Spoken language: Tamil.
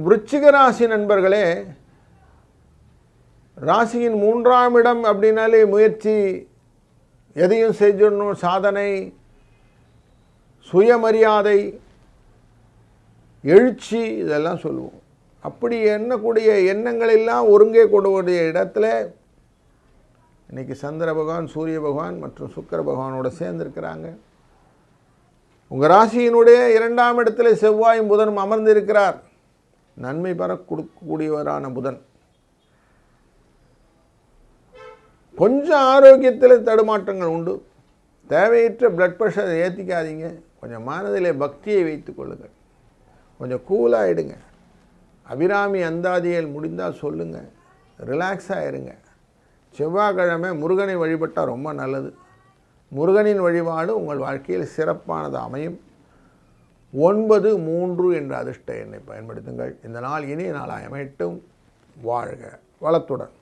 விருச்சிக ராசி நண்பர்களே, ராசியின் 3ஆம் இடம் அப்படின்னாலே முயற்சி, எதையும் செஞ்சிடணும், சாதனை, சுயமரியாதை, எழுச்சி, இதெல்லாம் சொல்லுவோம். அப்படி எண்ணக்கூடிய எண்ணங்கள் எல்லாம் ஒருங்கே கூடக்கூடிய இடத்துல இன்றைக்கி சந்திர பகவான், சூரிய பகவான் மற்றும் சுக்கிர பகவானோட சேர்ந்திருக்கிறாங்க. உங்கள் ராசியினுடைய 2ஆம் இடத்துல செவ்வாயும் புதனும் அமர்ந்திருக்கிறார். நன்மை பெற கொடுக்கக்கூடியவரான புதன். கொஞ்சம் ஆரோக்கியத்தில் தடுமாற்றங்கள் உண்டு. தேவையற்ற பிளட் ப்ரெஷரை ஏற்றிக்காதீங்க. கொஞ்சம் மனதிலே பக்தியை வைத்து கொள்ளுங்கள். கொஞ்சம் கூலாகிடுங்க. அபிராமி அந்தாதிகள் முடிந்தால் சொல்லுங்கள். ரிலாக்ஸாக இருங்க. செவ்வாய்க்கிழமை முருகனை வழிபட்டால் ரொம்ப நல்லது. முருகனின் வழிபாடு உங்கள் வாழ்க்கையில் சிறப்பானது அமையும். 93 என்ற அதிர்ஷ்ட எண்ணை பயன்படுத்துங்கள். இந்த நாள் இனிய நாளாக அமையட்டும். வாழ்க வளத்துடன்.